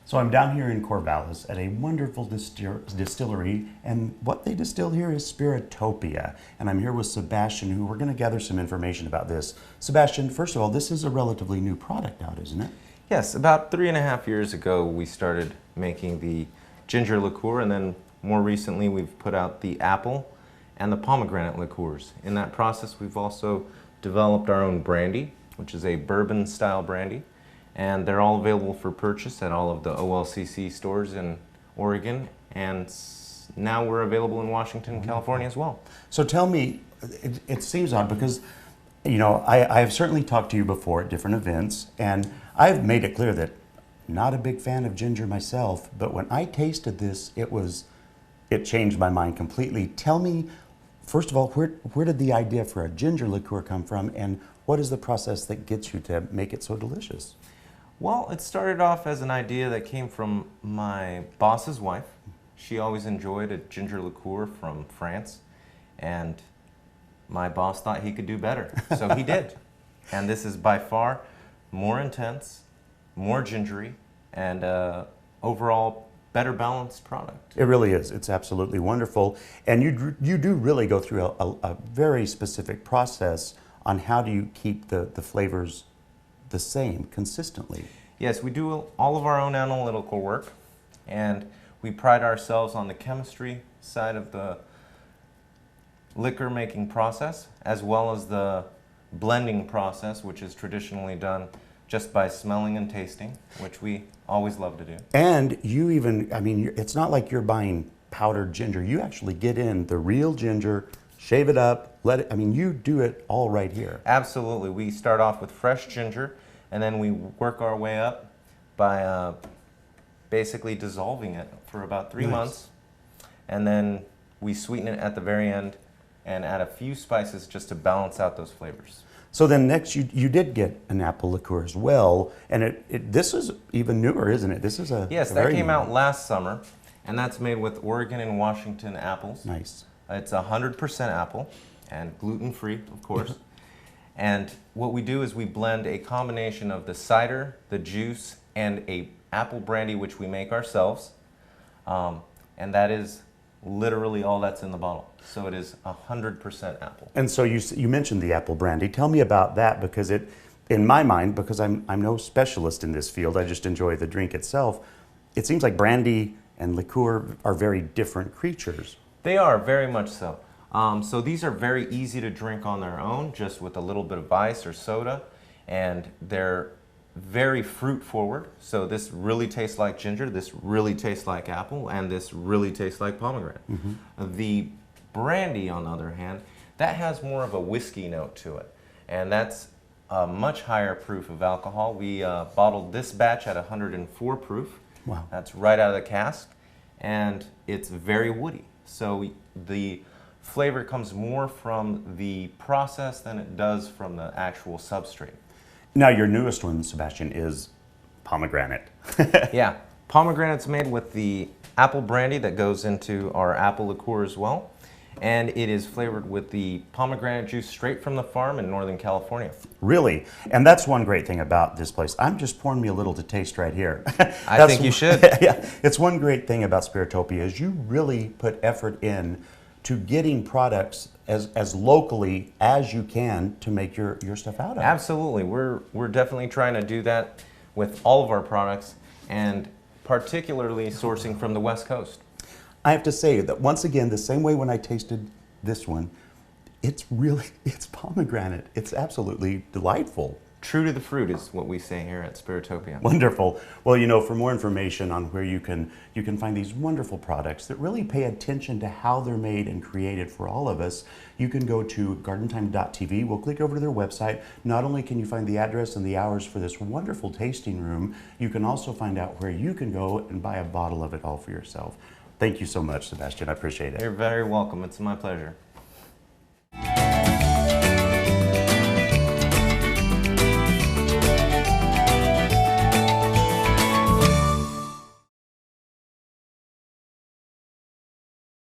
So I'm down here in Corvallis at a wonderful distillery, and what they distill here is Spiritopia. And I'm here with Sebastian, who we're going to gather some information about this. Sebastian, first of all, this is a relatively new product out, isn't it? Yes, about 3.5 years ago we started making the ginger liqueur, and then more recently we've put out the apple and the pomegranate liqueurs. In that process we've also developed our own brandy, which is a bourbon style brandy, and they're all available for purchase at all of the OLCC stores in Oregon, and now we're available in Washington, California as well. So tell me, it seems odd because, you know, I've certainly talked to you before at different events, and I've made it clear that I'm not a big fan of ginger myself, but when I tasted this, it changed my mind completely. Tell me, first of all, where did the idea for a ginger liqueur come from, and what is the process that gets you to make it so delicious? Well, it started off as an idea that came from my boss's wife. She always enjoyed a ginger liqueur from France, and my boss thought he could do better, so he did. And this is by far more intense, more gingery, and overall better balanced product. It really is. It's absolutely wonderful. And you do really go through a very specific process on how do you keep the flavors the same consistently. Yes, we do all of our own analytical work, and we pride ourselves on the chemistry side of the liquor making process, as well as the blending process, which is traditionally done just by smelling and tasting, which we always love to do. And you even, I mean, it's not like you're buying powdered ginger. You actually get in the real ginger, shave it up, let it, I mean, you do it all right here. Absolutely. We start off with fresh ginger, and then we work our way up by basically dissolving it for about 3 months. And then we sweeten it at the very end and add a few spices just to balance out those flavors. So then next you did get an apple liqueur as well, and this is even newer, isn't it? This is Yes, that came out last summer, and that's made with Oregon and Washington apples. Nice. It's 100% apple and gluten-free, of course. And what we do is we blend a combination of the cider, the juice, and a apple brandy, which we make ourselves. And that is literally all that's in the bottle. So it is 100% apple. And so you mentioned the apple brandy. Tell me about that, because in my mind, because I'm no specialist in this field, I just enjoy the drink itself. It seems like brandy and liqueur are very different creatures. They are, very much so. So these are very easy to drink on their own, just with a little bit of ice or soda, and they're very fruit forward. So this really tastes like ginger, this really tastes like apple, and this really tastes like pomegranate. The brandy, on the other hand, that has more of a whiskey note to it, and that's a much higher proof of alcohol. We bottled this batch at 104 proof. Wow. That's right out of the cask, and it's very woody. So the flavor comes more from the process than it does from the actual substrate. Now your newest one, Sebastian, is pomegranate. Yeah, pomegranate's made with the apple brandy that goes into our apple liqueur as well. And it is flavored with the pomegranate juice straight from the farm in Northern California. Really? And that's one great thing about this place. I'm just pouring me a little to taste right here. I think you should. Yeah, it's one great thing about Spiritopia is you really put effort in to getting products as locally as you can to make your stuff out of. Absolutely. We're definitely trying to do that with all of our products, and particularly sourcing from the West Coast. I have to say that once again, the same way when I tasted this one, it's pomegranate. It's absolutely delightful. True to the fruit is what we say here at Spiritopia. Wonderful. Well, you know, for more information on where you can find these wonderful products that really pay attention to how they're made and created for all of us, you can go to gardentime.tv. We'll click over to their website. Not only can you find the address and the hours for this wonderful tasting room, you can also find out where you can go and buy a bottle of it all for yourself. Thank you so much, Sebastian. I appreciate it. You're very welcome. It's my pleasure.